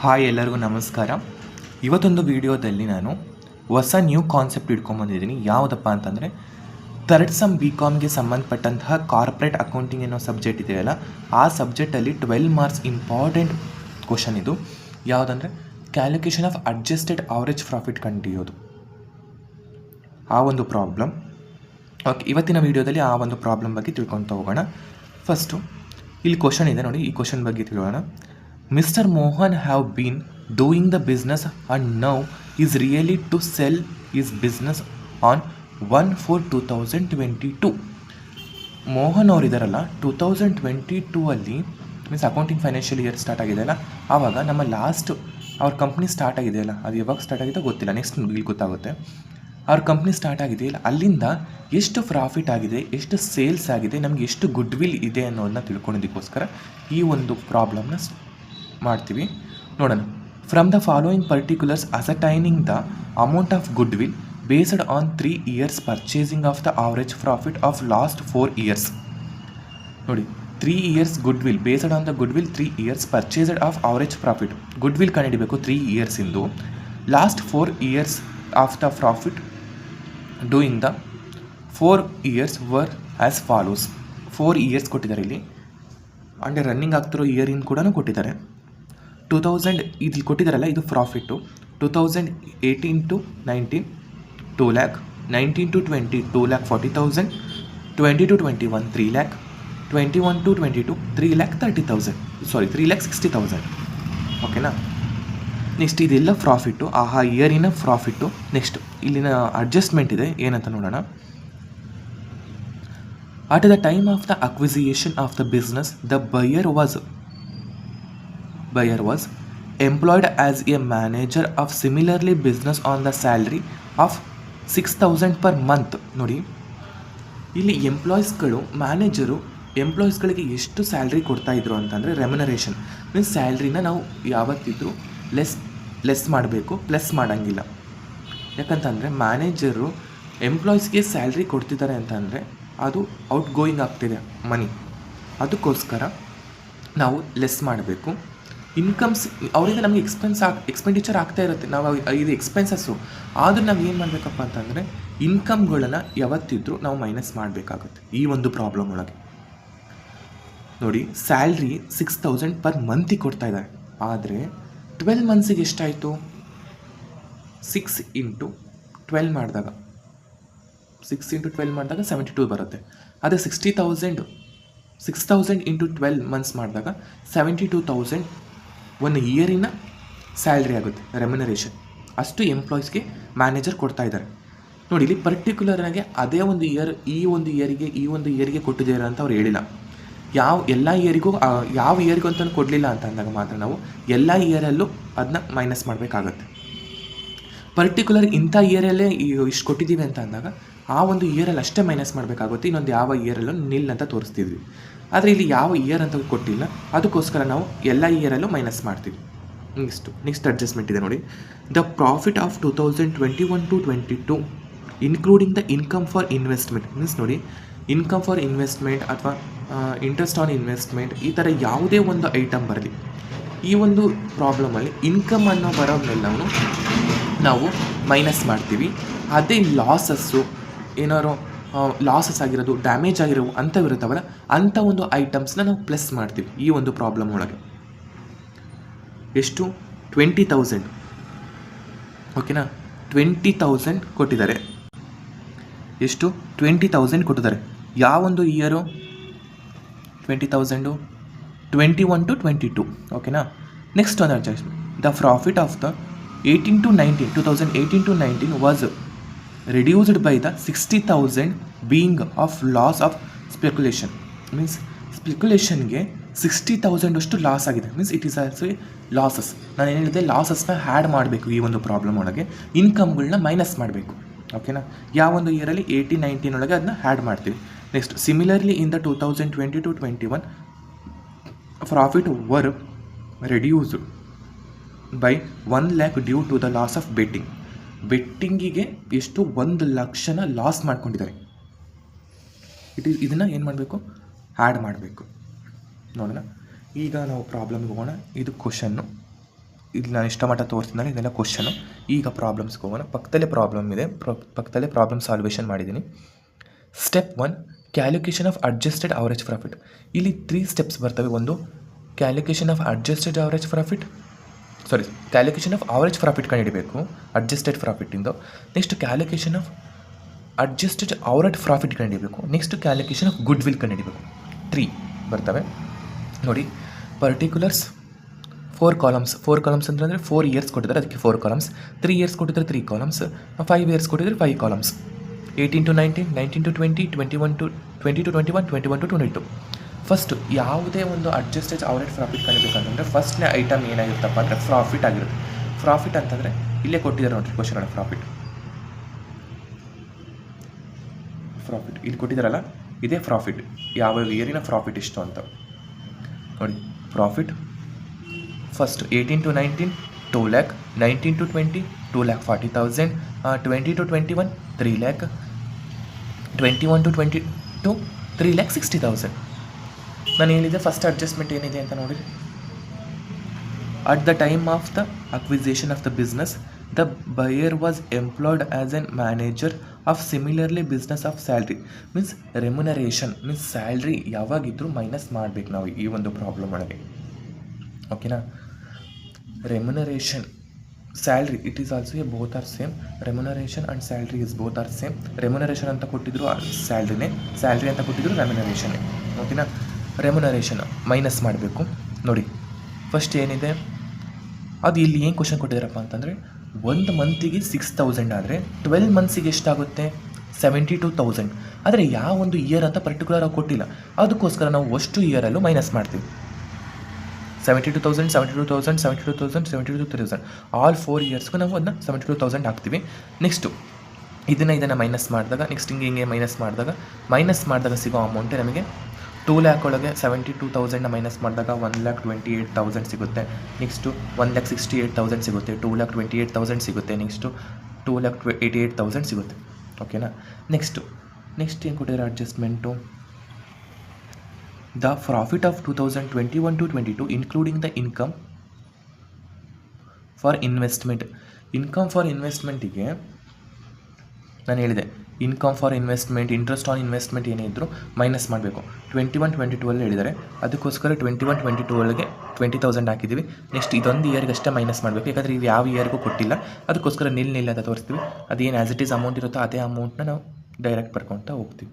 Hi ಎಲ್ಲರಿಗೂ ನಮಸ್ಕಾರ. ಇವತ್ತೊಂದು ವಿಡಿಯೋದಲ್ಲಿ ನಾನು ಹೊಸ ನ್ಯೂ ಕಾನ್ಸೆಪ್ಟ್ ಇಟ್ಕೊಂಡ್ಬಂದಿದ್ದೀನಿ. ಯಾವುದಪ್ಪ ಅಂತಂದರೆ ಥರ್ಡ್ ಸಮ್ BComಗೆ ಸಂಬಂಧಪಟ್ಟಂತಹ ಕಾರ್ಪೊರೇಟ್ ಅಕೌಂಟಿಂಗ್ ಅನ್ನೋ ಸಬ್ಜೆಕ್ಟ್ ಇದೆಯಲ್ಲ, ಆ ಸಬ್ಜೆಕ್ಟಲ್ಲಿ 12 ಮಾರ್ಕ್ಸ್ ಇಂಪಾರ್ಟೆಂಟ್ ಕ್ವಶನ್ ಇದು. ಯಾವುದಂದರೆ calculation of adjusted average profit ಕಂಡುಹಿಡಿಯೋದು, ಆ ಒಂದು ಪ್ರಾಬ್ಲಮ್. ಓಕೆ, ಇವತ್ತಿನ ವಿಡಿಯೋದಲ್ಲಿ ಆ ಒಂದು ಪ್ರಾಬ್ಲಮ್ ಬಗ್ಗೆ ತಿಳ್ಕೊತಾ ಹೋಗೋಣ. ಫಸ್ಟು ಇಲ್ಲಿ ಕ್ವಶನ್ ಇದೆ ನೋಡಿ, ಈ ಕ್ವಶನ್ ಬಗ್ಗೆ ತಿಳ್ಕೊಳ್ಳೋಣ. Mr. Mohan have been doing the business and now is really to sell his business on 1/4/2022. Mohan ಅವರು ಇದ್ದಾರಲ್ಲ, 2022 ಅಲ್ಲಿ means accounting financial year start ಆಗಿದೆಯಲ್ಲ, ಆವಾಗ ನಮ್ಮ ಲಾಸ್ಟ್ ಅವ್ರ ಕಂಪ್ನಿ ಸ್ಟಾರ್ಟ್ ಆಗಿದೆಯಲ್ಲ, ಅದು ಯಾವಾಗ ಸ್ಟಾರ್ಟ್ ಆಗಿದೆ ಗೊತ್ತಿಲ್ಲ, ನೆಕ್ಸ್ಟ್ ಇಲ್ಲಿ ಗೊತ್ತಾಗುತ್ತೆ. ಅವ್ರ ಕಂಪ್ನಿ ಸ್ಟಾರ್ಟ್ ಆಗಿದೆಯಲ್ಲ, ಅಲ್ಲಿಂದ ಎಷ್ಟು ಪ್ರಾಫಿಟ್ ಆಗಿದೆ, ಎಷ್ಟು ಸೇಲ್ಸ್ ಆಗಿದೆ, ನಮಗೆ ಎಷ್ಟು ಗುಡ್ ವಿಲ್ ಇದೆ ಅನ್ನೋದನ್ನ ತಿಳ್ಕೊಳ್ಳೋದಕ್ಕೋಸ್ಕರ ಈ ಒಂದು ಪ್ರಾಬ್ಲಮ್ನ ಮಾಡ್ತೀವಿ. ನೋಡೋಣ. From the following particulars ascertaining the amount of good will based on 3 years purchasing of the average profit of last 4 years. ನೋಡಿ, 3 years good will based on the good will 3 years purchased of average profit. Good will ಕಂಡುಹಿಡಿಬೇಕು 3 years ಇಂದು. Last 4 years of the profit doing the 4 years were as follows. 4 years ಕೊಟ್ಟಿದ್ದಾರೆ ಇಲ್ಲಿ, ಅಂದರೆ running ಆಗ್ತಿರೋ ಇಯರಿನ್ ಕೂಡ ಕೊಟ್ಟಿದ್ದಾರೆ. 2000 ಇದು ಕೊಟ್ಟಿದ್ದಾರಲ್ಲ, ಇದು profit. 2018 to 19 2 lakh, 19 to 20 2,40,000, 20 to 21 3 lakh, 21 to 22 3,30,000, ಸಾರಿ 3,60,000. ಓಕೆನಾ. ನೆಕ್ಸ್ಟ್ ಇದೆಲ್ಲ ಪ್ರಾಫಿಟ್ಟು, ಆ ಇಯರಿನ ಪ್ರಾಫಿಟ್ಟು. ನೆಕ್ಸ್ಟ್ ಇಲ್ಲಿನ ಅಡ್ಜಸ್ಟ್ಮೆಂಟ್ ಇದೆ, ಏನಂತ ನೋಡೋಣ. At the time of the acquisition of the business, the buyer was employed as a manager of similarly business on the salary of 6,000 per month. ನೋಡಿ, ಇಲ್ಲಿ ಎಂಪ್ಲಾಯೀಸ್ಗಳಿಗೆ ಎಷ್ಟು ಸ್ಯಾಲ್ರಿ ಕೊಡ್ತಾಯಿದ್ರು ಅಂತಂದರೆ, ರೆಮ್ಯುನರೇಷನ್ ಮೀನ್ಸ್ ಸ್ಯಾಲ್ರಿನ ನಾವು ಯಾವತ್ತಿದ್ರೂ ಲೆಸ್ ಮಾಡಬೇಕು, ಪ್ಲಸ್ ಮಾಡೋಂಗಿಲ್ಲ. ಯಾಕಂತಂದರೆ ಮ್ಯಾನೇಜರು ಎಂಪ್ಲಾಯೀಸ್ಗೆ ಸ್ಯಾಲ್ರಿ ಕೊಡ್ತಿದ್ದಾರೆ ಅಂತಂದರೆ ಅದು ಔಟ್ ಗೋಯಿಂಗ್ ಆಗ್ತಿದೆ ಮನಿ, ಅದಕ್ಕೋಸ್ಕರ ನಾವು ಲೆಸ್ ಮಾಡಬೇಕು. ಇನ್ಕಮ್ಸ್ ಅವರಿಂದ ನಮಗೆ ಎಕ್ಸ್ಪೆಂಡಿಚರ್ ಆಗ್ತಾ ಇರುತ್ತೆ, ನಾವು ಇದು ಎಕ್ಸ್ಪೆನ್ಸಸ್ಸು. ಆದರೂ ನಾವು ಏನು ಮಾಡಬೇಕಪ್ಪ ಅಂತಂದರೆ ಇನ್ಕಮ್ಗಳನ್ನು ಯಾವತ್ತಿದ್ರೂ ನಾವು ಮೈನಸ್ ಮಾಡಬೇಕಾಗುತ್ತೆ ಈ ಒಂದು ಪ್ರಾಬ್ಲಮ್ ಒಳಗೆ. ನೋಡಿ, ಸ್ಯಾಲ್ರಿ 6,000 ಪರ್ ಮಂತಿಗೆ ಕೊಡ್ತಾ ಇದ್ದಾರೆ, ಆದರೆ 12 ಮಂತ್ಸಿಗೆ ಎಷ್ಟಾಯಿತು? 6 into 12 ಮಾಡಿದಾಗ 72 ಬರುತ್ತೆ. ಅದೇ 6,000 into 12 ಮಂತ್ಸ್ ಮಾಡಿದಾಗ 72,000 1 ಇಯರಿನ ಸ್ಯಾಲ್ರಿ ಆಗುತ್ತೆ, ರೆಮ್ಯುನರೇಷನ್. ಅಷ್ಟು ಎಂಪ್ಲಾಯೀಸ್ಗೆ ಮ್ಯಾನೇಜರ್ ಕೊಡ್ತಾ ಇದ್ದಾರೆ. ನೋಡಿ, ಇಲ್ಲಿ ಪರ್ಟಿಕ್ಯುಲರಾಗಿ ಅದೇ ಒಂದು ಇಯರ್ ಈ ಒಂದು ಇಯರಿಗೆ ಕೊಟ್ಟಿದ್ದಾರೆ ಅಂತ ಅವ್ರು ಹೇಳಿಲ್ಲ. ಎಲ್ಲ ಇಯರಿಗೂ ಯಾವ ಇಯರಿಗೂ ಅಂತ ಕೊಡಲಿಲ್ಲ ಅಂತ ಅಂದಾಗ ಮಾತ್ರ ನಾವು ಎಲ್ಲ ಇಯರಲ್ಲೂ ಅದನ್ನ ಮೈನಸ್ ಮಾಡಬೇಕಾಗತ್ತೆ. ಪರ್ಟಿಕ್ಯುಲರ್ ಇಂಥ ಇಯರಲ್ಲೇ ಇಷ್ಟು ಕೊಟ್ಟಿದ್ದೀವಿ ಅಂತ ಅಂದಾಗ ಆ ಒಂದು ಇಯರಲ್ಲಿ ಅಷ್ಟೇ ಮೈನಸ್ ಮಾಡಬೇಕಾಗುತ್ತೆ, ಇನ್ನೊಂದು ಯಾವ ಇಯರಲ್ಲೂ ನಿಲ್ ಅಂತ ತೋರಿಸ್ತಿದ್ವಿ. ಆದರೆ ಇಲ್ಲಿ ಯಾವ ಇಯರ್ ಅಂತ ಕೊಟ್ಟಿಲ್ಲ, ಅದಕ್ಕೋಸ್ಕರ ನಾವು ಎಲ್ಲ ಇಯರಲ್ಲೂ ಮೈನಸ್ ಮಾಡ್ತೀವಿ. ನೆಕ್ಸ್ಟ್ ಅಡ್ಜಸ್ಟ್ಮೆಂಟ್ ಇದೆ ನೋಡಿ. The profit of 2021 to 22 including the income for investment. Means ನೋಡಿ, ಇನ್ಕಮ್ ಫಾರ್ ಇನ್ವೆಸ್ಟ್ಮೆಂಟ್ ಅಥವಾ ಇಂಟ್ರೆಸ್ಟ್ ಆನ್ ಇನ್ವೆಸ್ಟ್ಮೆಂಟ್, ಈ ಥರ ಯಾವುದೇ ಒಂದು ಐಟಮ್ ಬರಲಿ, ಈ ಒಂದು ಪ್ರಾಬ್ಲಮಲ್ಲಿ ಇನ್ಕಮ್ ಅನ್ನೋ ಬರೋದನ್ನೆಲ್ಲವೂ ನಾವು ಮೈನಸ್ ಮಾಡ್ತೀವಿ. ಅದೇ ಲಾಸಸ್ಸು, ಏನಾದ್ರು ಲಾಸಸ್ ಆಗಿರೋದು, ಡ್ಯಾಮೇಜ್ ಆಗಿರೋ ಅಂಥವಿರುತ್ತವಲ್ಲ, ಅಂಥ ಒಂದು ಐಟಮ್ಸ್ನ ನಾವು ಪ್ಲಸ್ ಮಾಡ್ತೀವಿ ಈ ಒಂದು ಪ್ರಾಬ್ಲಮ್ ಒಳಗೆ. ಎಷ್ಟು? 20,000. ಓಕೆನಾ, 20,000 ಕೊಟ್ಟಿದ್ದಾರೆ. ಎಷ್ಟು? 20,000 ಕೊಟ್ಟಿದ್ದಾರೆ. ಯಾವೊಂದು ಇಯರು? 20,000 21 to 22. ಓಕೆನಾ. ನೆಕ್ಸ್ಟ್ ಒಂದು adjustment. The profit of the 2018 to 19 was reduced by the 60,000 being of loss of speculation. Means ಸ್ಪೆಕ್ಯುಲೇಷನ್ಗೆ 60,000 ಅಷ್ಟು ಲಾಸ್ ಆಗಿದೆ. Means it is also losses. ನಾನು ಏನು ಹೇಳಿದೆ, ಲಾಸಸ್ನ ಹ್ಯಾಡ್ ಮಾಡಬೇಕು ಈ ಒಂದು ಪ್ರಾಬ್ಲಮ್ ಒಳಗೆ, ಇನ್ಕಮ್ಗಳನ್ನ ಮೈನಸ್ ಮಾಡಬೇಕು. ಓಕೆನಾ. ಯಾವೊಂದು ಇಯರಲ್ಲಿ 18-19 ಒಳಗೆ ಅದನ್ನ ಹ್ಯಾಡ್ ಮಾಡ್ತೀವಿ. Next, similarly in the 2020 to 21 profit were reduced by 1 lakh due to the loss of ಬೆಟ್ಟಿಂಗಿಗೆ ಎಷ್ಟು? 1 ಲಕ್ಷನ ಲಾಸ್ ಮಾಡ್ಕೊಂಡಿದ್ದಾರೆ. ಇದನ್ನು ಏನು ಮಾಡಬೇಕು? ಆ್ಯಡ್ ಮಾಡಬೇಕು. ನೋಡೋಣ. ಈಗ ನಾವು ಪ್ರಾಬ್ಲಮ್ಗೆ ಹೋಗೋಣ. ಇದು ಕ್ವಶನ್ನು. ಇಲ್ಲಿ ನಾನು ಇಷ್ಟ ಮಟ್ಟ ತೋರಿಸಿದ್ಮೇಲೆ ಇದೆಲ್ಲ ಕ್ವಶನು. ಈಗ ಪ್ರಾಬ್ಲಮ್ಸ್ಗೆ ಹೋಗೋಣ. ಪಕ್ಕದಲ್ಲೇ ಪ್ರಾಬ್ಲಮ್ ಇದೆ, ಪಕ್ಕದಲ್ಲೇ ಪ್ರಾಬ್ಲಮ್ ಸಾಲ್ವೇಷನ್ ಮಾಡಿದ್ದೀನಿ. Step 1 calculation of adjusted average profit. ಇಲ್ಲಿ 3 ಸ್ಟೆಪ್ಸ್ ಬರ್ತವೆ. ಒಂದು calculation of adjusted average profit, calculation of average profit ಕಂಡುಹಿಡಬೇಕು ಅಡ್ಜಸ್ಟೆಡ್ ಪ್ರಾಫಿಟ್ಟಿಂದು. Next calculation of adjusted average profit ಕಂಡುಹಿಡಬೇಕು. Next calculation of good will ಕಂಡುಹಿಡಬೇಕು. 3 ಬರ್ತವೆ ನೋಡಿ. Particulars 4 columns. 4 ಕಾಲಮ್ಸ್ ಅಂತಂದರೆ 4 ಇಯರ್ಸ್ ಕೊಟ್ಟಿದ್ದಾರೆ, ಅದಕ್ಕೆ 4 ಕಾಲಮ್ಸ್. 3 ಇಯರ್ಸ್ ಕೊಟ್ಟಿದ್ದಾರೆ 3 ಕಾಲಮ್ಸ್. 5 ಇಯರ್ಸ್ ಕೊಟ್ಟಿದ್ದಾರೆ 5 columns. 18 to 19, 19 to 20, 21 to 20 to 21, 21 to 22. First ಯಾವುದೇ ಒಂದು ಅಡ್ಜಸ್ಟೆಡ್ ಅವರೇಜ್ ಪ್ರಾಫಿಟ್ ಕಂಡುಬೇಕಂತಂದರೆ ಫಸ್ಟ್ನೇ ಐಟಮ್ ಏನಾಗಿರುತ್ತಪ್ಪ ಅಂದರೆ ಪ್ರಾಫಿಟ್ ಆಗಿರುತ್ತೆ. ಪ್ರಾಫಿಟ್ ಅಂತಂದರೆ ಇಲ್ಲೇ ಕೊಟ್ಟಿದ್ದಾರೆ ನೋಡಿರಿ ಕ್ವಶನ್ ಒಳಗೆ. ಪ್ರಾಫಿಟ್ ಇಲ್ಲಿ ಕೊಟ್ಟಿದ್ದಾರಲ್ಲ, ಇದೇ ಪ್ರಾಫಿಟ್. ಯಾವ ಇಯರಿನ ಪ್ರಾಫಿಟ್ ಇಷ್ಟು ಅಂತ ನೋಡಿ. Profit first 18 to 19 2 lakh, 19 to 20 2,40,000, 20 to 21 3 lakh, 21 to 22 3,60,000. ನಾನು ಹೇಳಿದೆ ಫಸ್ಟ್ ಅಡ್ಜಸ್ಟ್ಮೆಂಟ್ ಏನಿದೆ ಅಂತ ನೋಡಿರಿ. At the time of the acquisition of the business the buyer was employed as an manager of similarly business of salary. Means remuneration means salary ಯಾವಾಗಿದ್ದರೂ minus ಮಾಡಬೇಕು ನಾವು ಈ ಒಂದು ಪ್ರಾಬ್ಲಮ್ ಒಳಗೆ. ಓಕೆನಾ. Remuneration salary it is also a both are same. Remuneration and salary is both are same. Remuneration ಅಂತ ಕೊಟ್ಟಿದ್ರು ಸ್ಯಾಲ್ರಿನೇ, salary ಅಂತ ಕೊಟ್ಟಿದ್ರು ರೆಮ್ಯುನರೇಷನ್ನೇ. ಓಕೆನಾ. ರೆಮ್ಯುನರೇಷನ್ ಮೈನಸ್ ಮಾಡಬೇಕು ನೋಡಿ. ಫಸ್ಟ್ ಏನಿದೆ ಅದು ಇಲ್ಲಿ ಏನು ಕ್ವಶನ್ ಕೊಟ್ಟಿದ್ದಾರಪ್ಪ ಅಂತಂದರೆ 1 ಮಂತಿಗೆ 6,000 ಆದರೆ 12 ಮಂತ್ಸಿಗೆ ಎಷ್ಟಾಗುತ್ತೆ 72,000. ಆದರೆ ಯಾವ ಒಂದು ಇಯರ್ ಅಂತ ಪರ್ಟಿಕ್ಯುಲರ್ ಆಗಿ ಕೊಟ್ಟಿಲ್ಲ, ಅದಕ್ಕೋಸ್ಕರ ನಾವು ಅಷ್ಟು ಇಯರಲ್ಲೂ ಮೈನಸ್ ಮಾಡ್ತೀವಿ. 72,000, 72,000, 72,000, 72,000 ಆಲ್ 4 ಇಯರ್ಸ್ಗೂ ನಾವು ಅದನ್ನ 72,000 ಹಾಕ್ತೀವಿ. ನೆಕ್ಸ್ಟು ಇದನ್ನು ಮೈನಸ್ ಮಾಡಿದಾಗ ನೆಕ್ಸ್ಟ್ ಹಿಂಗೆ ಮೈನಸ್ ಮಾಡಿದಾಗ ಸಿಗೋ ಅಮೌಂಟೇ ನಮಗೆ 2 lakh ಒಳಗೆ 72,000 ಮೈನಸ್ ಮಾಡಿದಾಗ 1,28,000 ಸಿಗುತ್ತೆ. ನೆಕ್ಸ್ಟು 1,68,000 ಸಿಗುತ್ತೆ. 2,28,000 ಸಿಗುತ್ತೆ. ನೆಕ್ಸ್ಟು 2,88,000 ಸಿಗುತ್ತೆ. ಓಕೆನಾ. ನೆಕ್ಸ್ಟ್ ಏನು ಕೊಟ್ಟಿದ್ದಾರೆ adjustment. The profit of 2021 to 22 including the income for investment. Income for ಇನ್ವೆಸ್ಟ್ಮೆಂಟಿಗೆ ನಾನು ಹೇಳಿದೆ, income for investment, interest on investment ಏನೇ ಇದ್ದರೂ ಮೈನಸ್ ಮಾಡಬೇಕು. 21, 22 ಹೇಳಿದ್ದಾರೆ, ಅದಕ್ಕೋಸ್ಕರ 21, 22ಗೆ 20,000 ಹಾಕಿದ್ದೀವಿ. ನೆಕ್ಸ್ಟ್ ಇದೊಂದು ಇಯರ್ಗೆ ಅಷ್ಟೇ ಮೈನಸ್ ಮಾಡಬೇಕು, ಯಾಕಂದರೆ ಇದು ಯಾವ ಇಯರ್ಗೂ ಕೊಟ್ಟಿಲ್ಲ, ಅದಕ್ಕೋಸ್ಕರ ನಿಲ್ ಅಂತ ತೋರಿಸ್ತೀವಿ. ಅದೇನು ಆ್ಯಸ್ ಇಟ್ ಈಸ್ ಅಮೌಂಟ್ ಇರುತ್ತೋ ಅದೇ ಅಮೌಂಟ್ನ ನಾವು ಡೈರೆಕ್ಟ್ ಬರ್ಕೊತಾ ಹೋಗ್ತೀವಿ.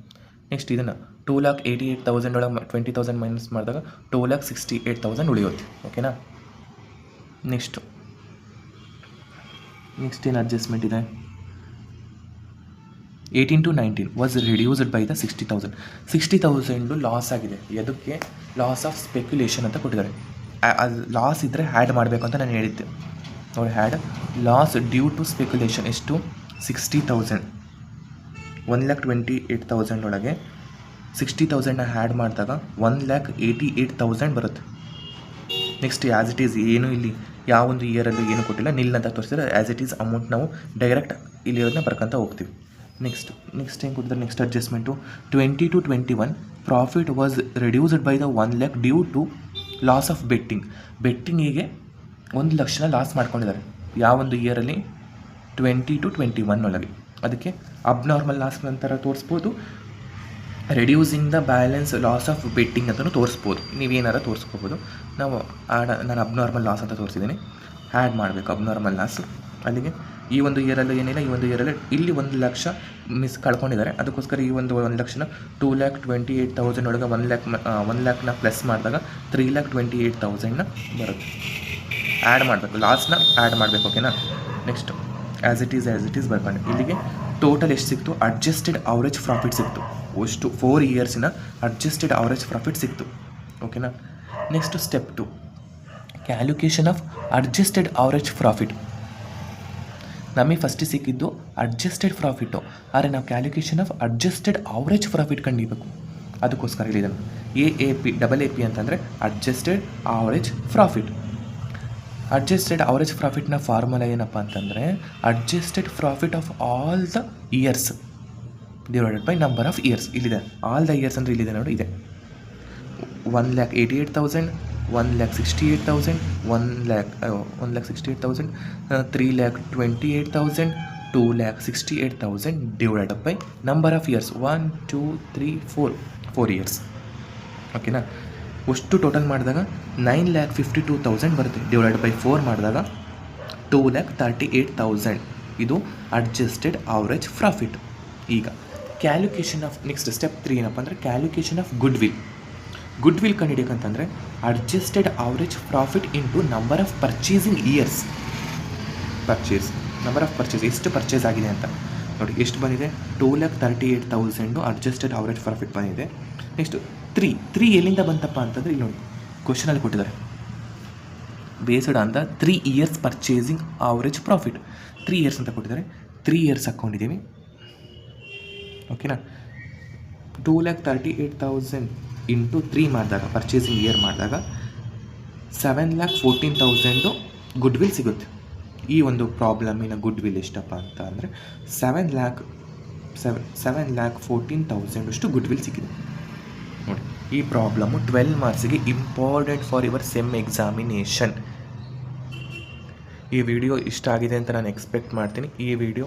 ನೆಕ್ಸ್ಟ್ ಇದನ್ನು 2,88,000 ಒಳಗೆ 20,000 ಮೈನಸ್ ಮಾಡಿದಾಗ 2,68,000 ಉಳಿಯುತ್ತೆ. ಓಕೆನಾ. ನೆಕ್ಸ್ಟ್ ಏನು ಅಡ್ಜಸ್ಟ್ಮೆಂಟ್ ಇದೆ. 18 to 19 was reduced by the 60,000. 60,000 loss ಆಗಿದೆ. ಅದಕ್ಕೆ ಲಾಸ್ ಆಫ್ ಸ್ಪೆಕ್ಯುಲೇಷನ್ ಅಂತ ಕೊಟ್ಟಿದ್ದಾರೆ. ಅದು ಲಾಸ್ ಇದ್ದರೆ ಹ್ಯಾಡ್ ಮಾಡಬೇಕು ಅಂತ ನಾನು ಹೇಳಿದ್ದೆ ನೋಡಿ. Had loss due to speculation ಎಷ್ಟು 60,000. 1,28,000 ಒಳಗೆ 60,000ನ ಹ್ಯಾಡ್ ಮಾಡಿದಾಗ 1,88,000 ಬರುತ್ತೆ. ನೆಕ್ಸ್ಟ್ ಆ್ಯಸ್ ಇಟ್ ಈಸ್ ಏನು ಇಲ್ಲಿ ಯಾವ ಒಂದು ಇಯರಲ್ಲೂ ಏನು ಕೊಟ್ಟಿಲ್ಲ, ನಿಲ್ ಅಂತ ತೋರಿಸಿದ್ರೆ ಆ್ಯಸ್ ಇಟ್ ಈಸ್ ಅಮೌಂಟ್ ನಾವು ಡೈರೆಕ್ಟ್ ಇಲ್ಲಿರೋದನ್ನ ಬರ್ಕೊಂತ ಹೋಗ್ತೀವಿ. ನೆಕ್ಸ್ಟ್ ಏನು ಕೊಟ್ಟಿದ್ದಾರೆ. Next adjustment 20 to 21 profit was reduced by the 1 lakh due to loss of ಬೆಟ್ಟಿಂಗಿಗೆ 1 ಲಕ್ಷನ ಲಾಸ್ ಮಾಡ್ಕೊಂಡಿದ್ದಾರೆ. ಯಾವೊಂದು ಇಯರಲ್ಲಿ 20 to 21 ಒಳಗೆ. ಅದಕ್ಕೆ ಅಬ್ನಾರ್ಮಲ್ ಲಾಸ್ ನಂತರ ತೋರಿಸ್ಬೋದು, reducing the balance loss of betting ಅಂತಲೂ ತೋರಿಸ್ಬೋದು. ನೀವೇನಾರು ತೋರಿಸ್ಕೋಬೋದು. ನಾನು ಅಬ್ನಾರ್ಮಲ್ ಲಾಸ್ ಅಂತ ತೋರಿಸಿದ್ದೀನಿ. ಆ್ಯಡ್ ಮಾಡಬೇಕು ಅಬ್ನಾರ್ಮಲ್ ಲಾಸ್. ಅಲ್ಲಿಗೆ ಈ ಒಂದು ಇಯರಲ್ಲೂ ಏನಿಲ್ಲ, ಈ ಒಂದು ಇಯರಲ್ಲಿ ಇಲ್ಲಿ 1 ಲಕ್ಷ ಕಳ್ಕೊಂಡಿದ್ದಾರೆ. ಅದಕ್ಕೋಸ್ಕರ ಈ ಒಂದು 1 ಲಕ್ಷನ 2,28,000 ಒಳಗೆ 1 ಲ್ಯಾಕ್ನ ಪ್ಲಸ್ ಮಾಡಿದಾಗ 3,28,000 ಬರುತ್ತೆ. ಆ್ಯಡ್ ಮಾಡಬೇಕು, ಲಾಸ್ನ ಆ್ಯಡ್ ಮಾಡಬೇಕು. ಓಕೆನಾ. ನೆಕ್ಸ್ಟ್ ಆ್ಯಸ್ ಇಟ್ ಈಸ್ ಬರ್ಕೊಂಡು ಇಲ್ಲಿಗೆ ಟೋಟಲ್ ಎಷ್ಟು ಸಿಕ್ತು, ಅಡ್ಜಸ್ಟೆಡ್ ಅವರೇಜ್ ಪ್ರಾಫಿಟ್ ಸಿಕ್ತು. ಅಷ್ಟು 4 ಇಯರ್ಸಿನ ಅಡ್ಜಸ್ಟೆಡ್ ಅವರೇಜ್ ಪ್ರಾಫಿಟ್ ಸಿಕ್ತು. ಓಕೆನಾ. Next step 2 calculation of adjusted average profit. ನಮಗೆ ಫಸ್ಟ್ ಸಿಕ್ಕಿದ್ದು ಅಡ್ಜಸ್ಟೆಡ್ ಪ್ರಾಫಿಟ್ಟು, ಆದರೆ ನಾವು calculation of adjusted average profit ಕಂಡಿಬೇಕು. ಅದಕ್ಕೋಸ್ಕರ ಹೇಳಿದ್ದಾನೆ AAP ಅಂತಂದರೆ adjusted average profit. Adjusted average ಪ್ರಾಫಿಟ್ನ ಫಾರ್ಮುಲಾ ಏನಪ್ಪ ಅಂತಂದರೆ adjusted profit of all the years divided by number of years. ಇಲ್ಲಿದೆ ಆಲ್ ದ ಇಯರ್ಸ್ ಅಂದರೆ ಇಲ್ಲಿದೆ ನೋಡಿ, ಇದೆ 1,88,000 1,68,000, 1,68,000, 3,28,000, 2,68,000 divided by number of years 1, 2, 3, 4 years. ಓಕೆನಾ? ಅಷ್ಟು ಟೋಟಲ್ ಮಾಡಿದಾಗ 9,52,000 ಬರುತ್ತೆ. ಡಿವೈಡೆಡ್ ಬೈ 4 ಮಾಡಿದಾಗ 2,38,000. ಇದು ಅಡ್ಜಸ್ಟೆಡ್ ಆವ್ರೇಜ್ ಪ್ರಾಫಿಟ್. ಈಗ ಕ್ಯಾಲ್ಕುಲೇಷನ್ ಆಫ್ ನೆಕ್ಸ್ಟ್ ಸ್ಟೆಪ್ 3 ಏನಪ್ಪ ಅಂದರೆ ಕ್ಯಾಲ್ಕುಲೇಷನ್ ಆಫ್ ಗುಡ್ ವಿಲ್ ಕಂಡುಹಿಡಿಯಬೇಕಂತಂದರೆ adjusted average profit into number of purchasing years. Number of purchase ಎಷ್ಟು ಪರ್ಚೇಸ್ ಆಗಿದೆ ಅಂತ ನೋಡಿ. ಎಷ್ಟು ಬಂದಿದೆ? 2,38,000 ಅಡ್ಜಸ್ಟೆಡ್ ಆವ್ರೇಜ್ ಪ್ರಾಫಿಟ್ ಬಂದಿದೆ. ನೆಕ್ಸ್ಟು 3 ಎಲ್ಲಿಂದ ಬಂತಪ್ಪ ಅಂತಂದರೆ ಇಲ್ಲಿ ನೋಡಿ ಕ್ವಶನಲ್ಲಿ ಕೊಟ್ಟಿದ್ದಾರೆ. Based on the 3 years purchasing average profit. 3 years ಅಂತ ಕೊಟ್ಟಿದ್ದಾರೆ. 3 years ಹಾಕ್ಕೊಂಡಿದ್ದೀವಿ. ಓಕೆನಾ? 2,38,000 ಇಂಟು 3 ಮಾಡಿದಾಗ ಪರ್ಚೇಸಿಂಗ್ ಇಯರ್ ಮಾಡಿದಾಗ 7,14,000 ಗುಡ್ ವಿಲ್ ಸಿಗುತ್ತೆ. ಈ ಒಂದು ಪ್ರಾಬ್ಲಮಿನ ಗುಡ್ ವಿಲ್ ಎಷ್ಟಪ್ಪ ಅಂತ ಅಂದರೆ 7,14,000 ಅಷ್ಟು ಗುಡ್ ವಿಲ್ ಸಿಕ್ಕಿದೆ ನೋಡಿ. ಈ ಪ್ರಾಬ್ಲಮ್ಮು 12 ಮಾರ್ಕ್ಸಿಗೆ important for your sem examination. ಈ ವಿಡಿಯೋ ಇಷ್ಟ ಆಗಿದೆ ಅಂತ ನಾನು ಎಕ್ಸ್ಪೆಕ್ಟ್ ಮಾಡ್ತೀನಿ. ಈ ವಿಡಿಯೋ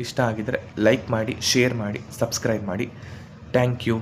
ಇಷ್ಟ ಆಗಿದ್ದರೆ ಲೈಕ್ ಮಾಡಿ, ಶೇರ್ ಮಾಡಿ, ಸಬ್ಸ್ಕ್ರೈಬ್ ಮಾಡಿ. Thank you.